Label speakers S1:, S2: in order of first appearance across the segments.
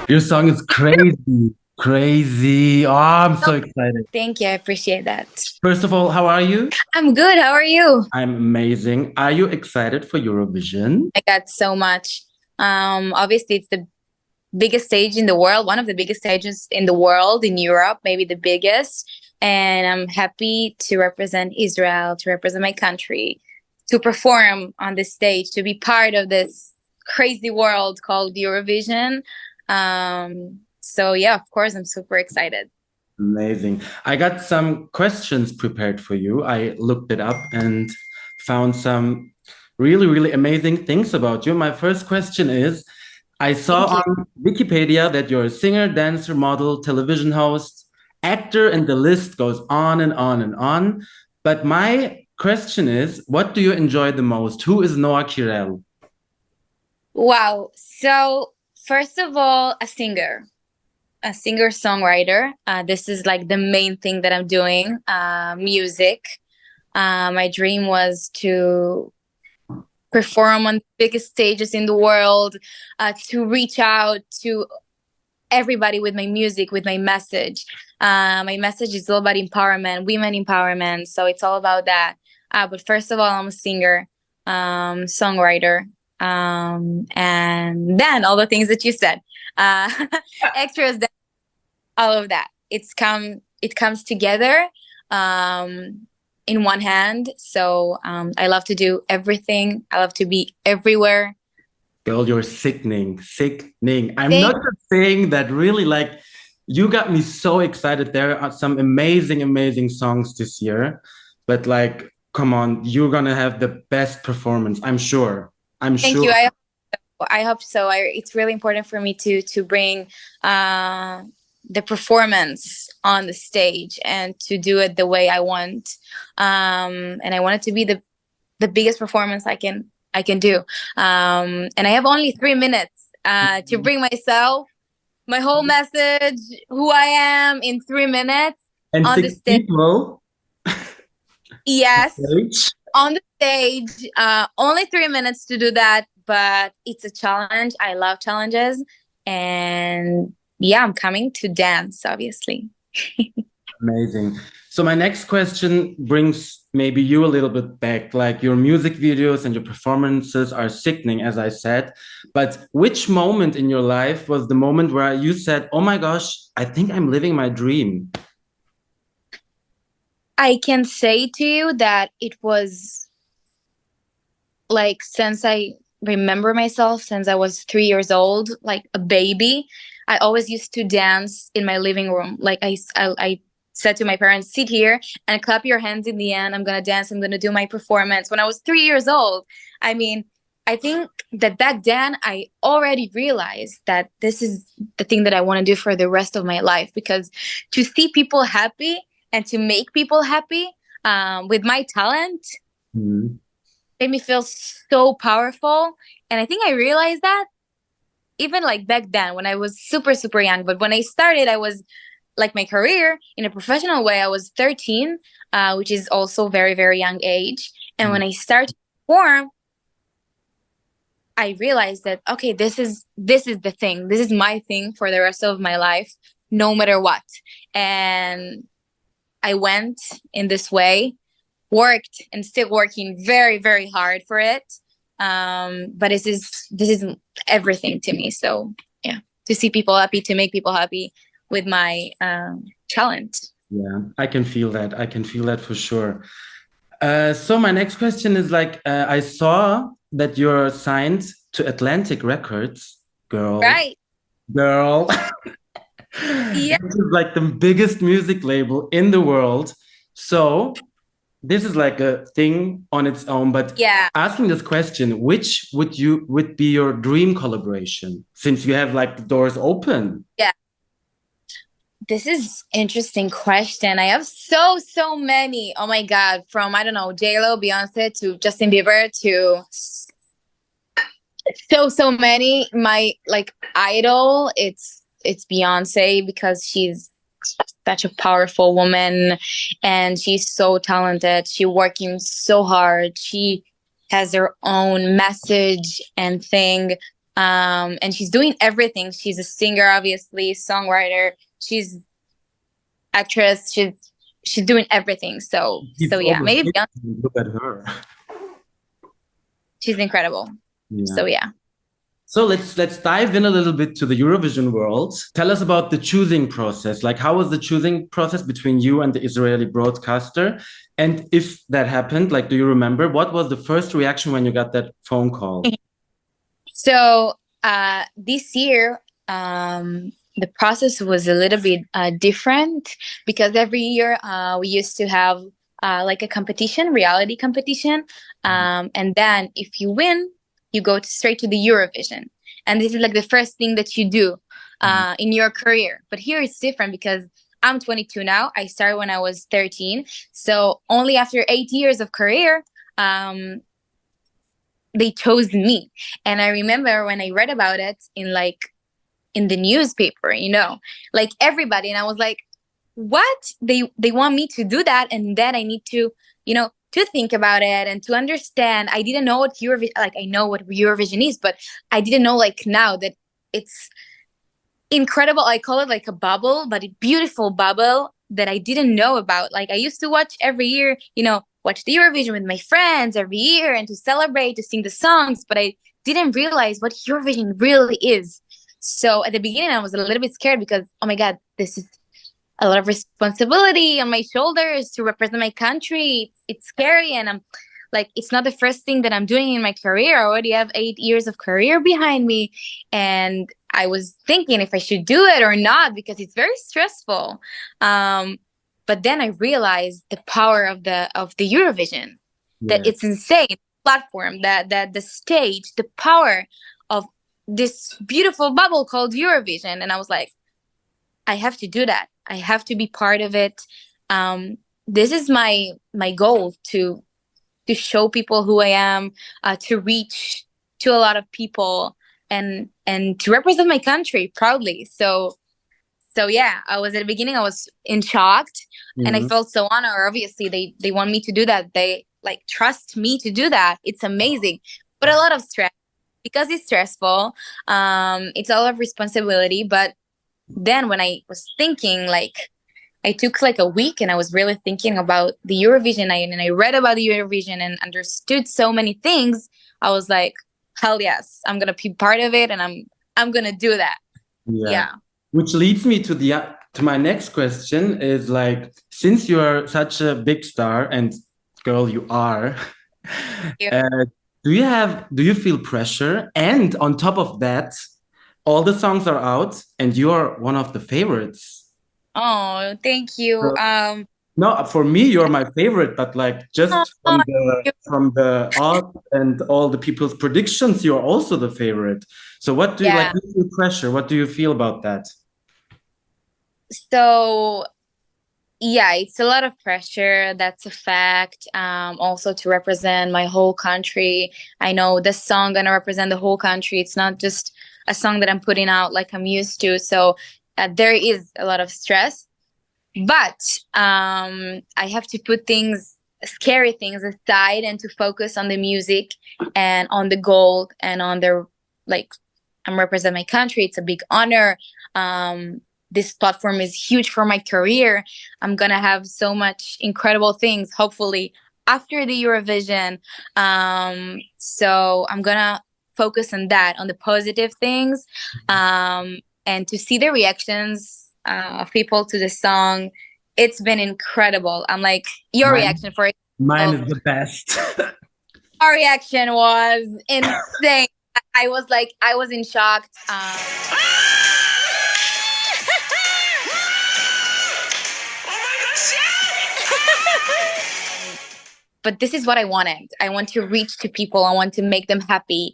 S1: Your song is crazy, crazy. Oh, I'm so excited.
S2: Thank you. I appreciate that.
S1: First of all, how are you?
S2: I'm good. How are you?
S1: I'm amazing. Are you excited for Eurovision?
S2: I got so much. Obviously, it's the biggest stage in the world, one of the biggest stages in the world, in Europe, maybe the biggest. And I'm happy to represent Israel, to represent my country, to perform on this stage, to be part of this crazy world called Eurovision. So yeah, of course, I'm super excited.
S1: Amazing. I got some questions prepared for you. I looked it up and found some really, really amazing things about you. My first question is, I saw
S2: Thank you.
S1: on Wikipedia that you're a singer, dancer, model, television host, actor, and the list goes on and on and on. But my question is, what do you enjoy the most? Who is Noah Kirel?
S2: Wow. So, first of all, a singer-songwriter. This is like the main thing that I'm doing, music. My dream was to perform on the biggest stages in the world, to reach out to everybody with my music, with my message. My message is all about empowerment, women empowerment. So it's all about that. But first of all, I'm a singer, songwriter, and then all the things that you said, uh, extras, all of that. It comes together in one hand. So I love to do everything. I love to be everywhere.
S1: Girl, you're sickening, sickening. I'm
S2: Thank
S1: not just saying that really, like, you got me so excited. There are some amazing, amazing songs this year, but like, come on, you're gonna have the best performance. I'm sure. I'm
S2: thank
S1: sure.
S2: you. I hope so. It's really important for me to bring uh, the performance on the stage and to do it the way I want. And I want it to be the biggest performance I can do. And I have only 3 minutes to bring myself, my whole message, who I am in 3 minutes
S1: And
S2: on the
S1: six
S2: stage.
S1: people.
S2: Yes,
S1: Right?
S2: on the stage. Only 3 minutes to do that, but it's a challenge. I love challenges, and yeah, I'm coming to dance, obviously.
S1: Amazing. So my next question brings maybe you a little bit back. Like your music videos and your performances are sickening, as I said. But which moment in your life was the moment where you said, "Oh my gosh, I think I'm living my dream"?
S2: I can say to you that it was like since I remember myself, since I was 3 years old, like a baby, I always used to dance in my living room. Like I said to my parents, sit here and clap your hands in the end. I'm going to dance. I'm going to do my performance when I was 3 years old. I mean, I think that back then I already realized that this is the thing that I want to do for the rest of my life, because to see people happy and to make people happy with my talent
S1: Mhm.
S2: made me feel so powerful. And I think I realized that even like back then when I was super, super young. But when I started, I was like my career in a professional way, I was 13, which is also very, very young age. And when I started to perform, I realized that okay, this is the thing. This is my thing for the rest of my life, no matter what. And I went in this way, worked and still working very, very hard for it. But this is everything to me. So yeah, to see people happy, to make people happy with my talent.
S1: Yeah, I can feel that. I can feel that for sure. So my next question is like, I saw that you're signed to Atlantic Records, girl,
S2: Right.
S1: girl.
S2: Yeah.
S1: This is like the biggest music label in the world. So this is like a thing on its own. But
S2: Yeah.
S1: asking this question, which would be your dream collaboration since you have like the doors open?
S2: Yeah. This is interesting question. I have so many. Oh my god, from I don't know, J-Lo, Beyonce to Justin Bieber to so many. My like idol, it's Beyonce, because she's such a powerful woman and she's so talented. She working so hard. She has her own message and thing. And she's doing everything. She's a singer, obviously, songwriter. She's actress. She's doing everything. So
S1: Keeps
S2: yeah,
S1: over
S2: maybe
S1: 50.
S2: Beyonce,
S1: Look at her.
S2: she's incredible.
S1: Yeah.
S2: So yeah.
S1: So let's dive in a little bit to the Eurovision world. Tell us about the choosing process. Like, how was the choosing process between you and the Israeli broadcaster? And if that happened, like, do you remember what was the first reaction when you got that phone call?
S2: So this year, the process was a little bit different because every year we used to have like a competition, reality competition, and then if you win, you go straight to the Eurovision, and this is like the first thing that you do in your career. But here it's different because I'm 22 now. I started when I was 13, so only after 8 years of career. They chose me. And I remember when I read about it in the newspaper, like everybody, and I was like, what? They want me to do that, and then I need to think about it and to understand. I didn't know what Eurovision, like I know what Eurovision is, but I didn't know like now that it's incredible. I call it like a bubble, but a beautiful bubble that I didn't know about. Like I used to watch every year, watch the Eurovision with my friends every year and to celebrate, to sing the songs, but I didn't realize what Eurovision really is. So at the beginning, I was a little bit scared because, oh my God, this is a lot of responsibility on my shoulders to represent my country. It's scary. And I'm like, it's not the first thing that I'm doing in my career. I already have 8 years of career behind me. And I was thinking if I should do it or not, because it's very stressful. But then I realized the power of the Eurovision, that it's insane platform, that the stage, the power of this beautiful bubble called Eurovision. And I was like, I have to do that. I have to be part of it. This is my goal, to show people who I am, to reach to a lot of people, and to represent my country proudly. So yeah, I was at the beginning, I was in shock, and I felt so honored. Obviously, they want me to do that. They like trust me to do that. It's amazing, but a lot of stress because it's stressful. It's a lot of responsibility. But then when I was thinking, like, I took like a week and I was really thinking about the Eurovision, and I read about the Eurovision and understood so many things. I was like, hell yes, I'm gonna be part of it, and I'm gonna do that. Yeah.
S1: Which leads me to my next question is, like, since you are such a big star, and girl, you are, do you feel pressure? And on top of that, all the songs are out and you are one of the favorites.
S2: Oh, thank you.
S1: No, for me, you're my favorite, but like just from the art and all the people's predictions, you're also the favorite. So what do you like? Do you feel pressure? What do you feel about that?
S2: So yeah, it's a lot of pressure. That's a fact. Also to represent my whole country. I know this song gonna represent the whole country. It's not just a song that I'm putting out like I'm used to. So there is a lot of stress, but I have to put scary things aside, and to focus on the music and on the goal and on the, like, I'm representing my country. It's a big honor. This platform is huge for my career. I'm gonna have so much incredible things, hopefully, after the Eurovision. So I'm gonna focus on that, on the positive things, and to see the reactions of people to the song. It's been incredible. I'm like, your reaction for it.
S1: Mine is the best.
S2: Our reaction was insane. I was in shock. But this is what I wanted. I want to reach to people. I want to make them happy.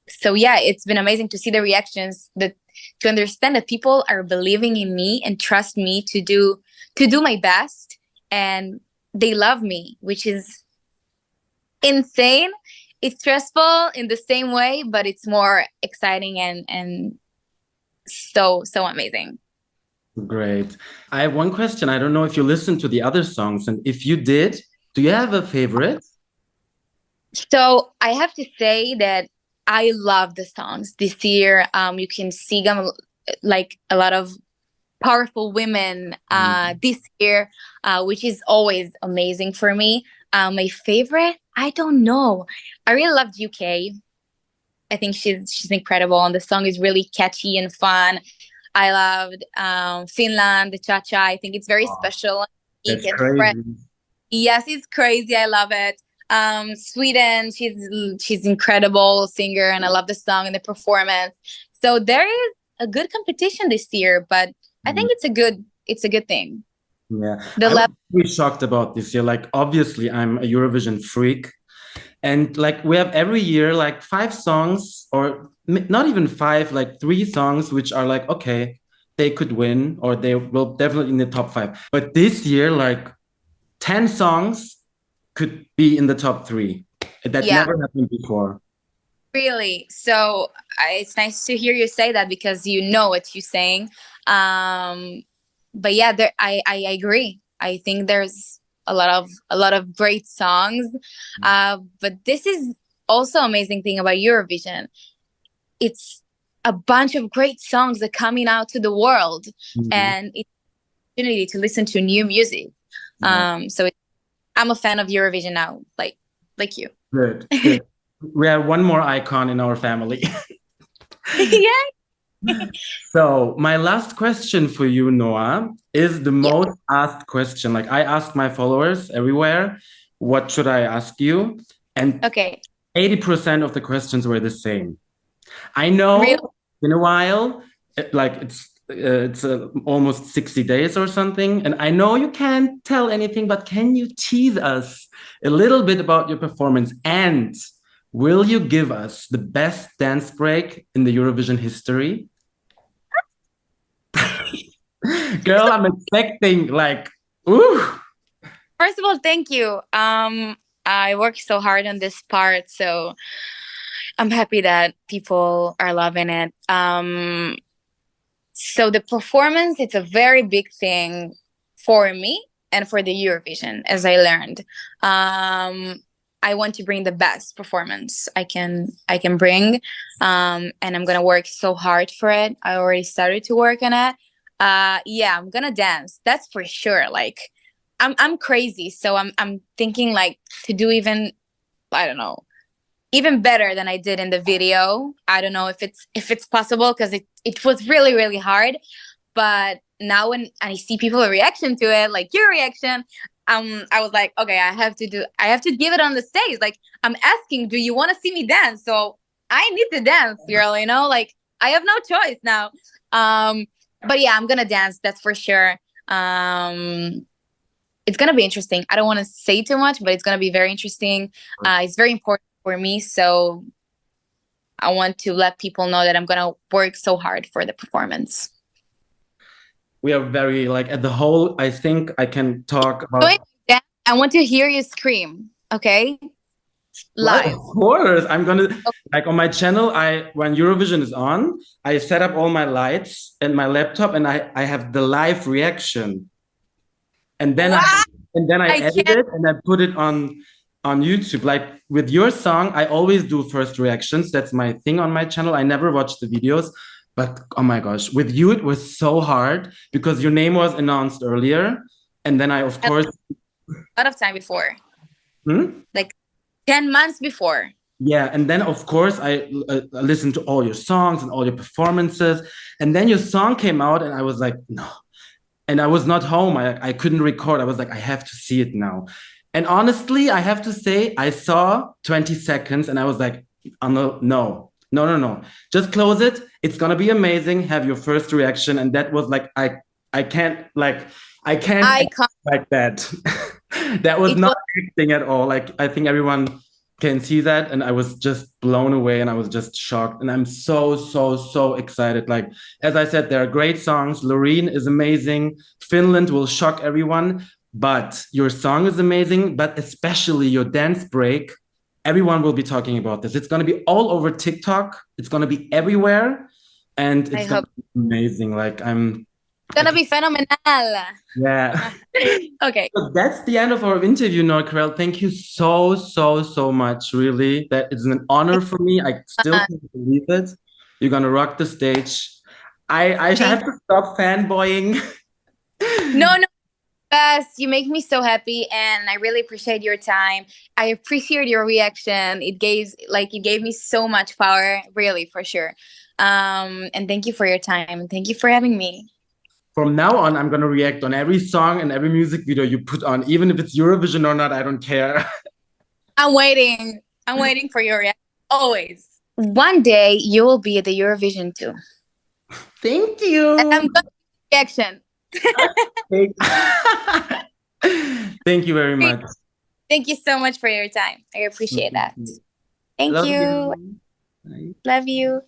S2: So yeah, it's been amazing to see the reactions, to understand that people are believing in me and trust me to do my best, and they love me, which is insane. It's stressful in the same way, but it's more exciting and so amazing.
S1: Great. I have one question. I don't know if you listened to the other songs, and if you did, do you have a favorite?
S2: So I have to say that I love the songs this year. You can see them like a lot of powerful women this year, which is always amazing for me. My favorite, I don't know. I really loved UK. I think she's incredible, and the song is really catchy and fun. I loved Finland, the cha cha. I think it's very
S1: Oh,
S2: special, unique,
S1: that's
S2: and fresh.
S1: crazy.
S2: Yes, it's crazy. I love it. Sweden, she's incredible singer, and I love the song and the performance. So there is a good competition this year, but I
S1: Mm,
S2: think it's a good thing.
S1: yeah,
S2: The
S1: I was
S2: level,
S1: really shocked about this year. Like, obviously, I'm a Eurovision freak, and like we have every year like five songs, or not even five, like three songs, which are like okay, they could win, or they will definitely in the top five. But this year, like 10 songs could be in the top three. That
S2: yeah,
S1: never happened before.
S2: really. So it's nice to hear you say that because you know what you're saying. Um, but yeah, I agree. I think there's a lot of great songs. But this is also amazing thing about Eurovision. It's a bunch of great songs that coming out to the world,
S1: Mhm.
S2: and it's an opportunity to listen to new music.
S1: Yeah,
S2: So I'm a fan of Eurovision now, like you.
S1: good, good. We have one more icon in our family.
S2: Yeah.
S1: So, my last question for you, Noah, is the
S2: Yeah.
S1: most asked question. Like, I asked my followers everywhere, what should I ask you? And
S2: Okay.
S1: 80% of the questions were the same. I
S2: Real.
S1: know in a while, like it's almost 60 days or something, and I know you can't tell anything, but can you tease us a little bit about your performance? And will you give us the best dance break in the Eurovision history? Girl, I'm expecting like, ooh.
S2: First of all, thank you. I worked so hard on this part, so I'm happy that people are loving it. So the performance, it's a very big thing for me and for the Eurovision, as I learned. I want to bring the best performance I can bring, and I'm gonna work so hard for it. I already started to work on it. Yeah, I'm gonna dance. That's for sure. Like, I'm crazy, so I'm thinking like to do even, I don't know, even better than I did in the video. I don't know if it's possible because it was really really hard. But now when I see people's reaction to it, like your reaction, I was like, okay, I have to give it on the stage. Like, I'm asking, do you want to see me dance? So I need to dance, girl. Like, I have no choice now. Um, but yeah, I'm gonna dance. That's for sure. It's gonna be interesting. I don't want to say too much, but it's gonna be very interesting. It's very important for me, so I want to let people know that I'm gonna work so hard for the performance.
S1: We are very like at the whole, I think I can talk
S2: Doing
S1: about.
S2: that, I want to hear you scream, okay?
S1: Well,
S2: Live.
S1: of course, I'm gonna like on my channel. I when Eurovision is on, I set up all my lights and my laptop, and I have the live reaction, and then I
S2: Wow,
S1: and then I
S2: I
S1: edit
S2: can't.
S1: it and I put it on YouTube. Like with your song, I always do first reactions. That's my thing on my channel. I never watch the videos, but oh my gosh, with you it was so hard because your name was announced earlier, and then I of
S2: A
S1: course.
S2: lot of time before,
S1: Hmm?
S2: like 10 months before.
S1: Yeah, and then of course I listened to all your songs and all your performances, and then your song came out, and I was like, no, and I was not home. I couldn't record. I was like, I have to see it now. And honestly, I have to say, I saw 20 seconds, and I was like, oh, no, no, no, no, no, just close it. It's gonna be amazing. Have your first reaction, and that was like, I can't like, I can't
S2: I
S1: act
S2: can't.
S1: like that. That was
S2: It
S1: not
S2: was.
S1: acting at all. Like I think everyone can see that, and I was just blown away, and I was just shocked, and I'm so so so excited. Like as I said, there are great songs. Loreen is amazing. Finland will shock everyone, but your song is amazing, but especially your dance break. Everyone will be talking about this. It's going to be all over TikTok. It's going to be everywhere, and
S2: I
S1: it's going
S2: hope.
S1: to be amazing. Like I'm.
S2: Gonna be phenomenal.
S1: Yeah.
S2: Okay.
S1: So that's the end of our interview now, Kirel. Thank you so, so, so much. Really, that is an honor for me. I still
S2: Uh,
S1: can't believe it. You're gonna rock the stage. I have
S2: thank
S1: to stop fanboying.
S2: No, no, Bess, you make me so happy, and I really appreciate your time. I appreciate your reaction. It gave me so much power, really, for sure. And thank you for your time. Thank you for having me.
S1: From now on, I'm gonna react on every song and every music video you put on, even if it's Eurovision or not. I don't care.
S2: I'm waiting. I'm waiting for your reaction. Always. One day you will be at the Eurovision too.
S1: Thank
S2: And
S1: you.
S2: I'm going to reaction.
S1: Thank Thank you very much.
S2: Thank you so much for your time. I appreciate that. Thank
S1: Love
S2: you.
S1: you. Bye.
S2: Love you.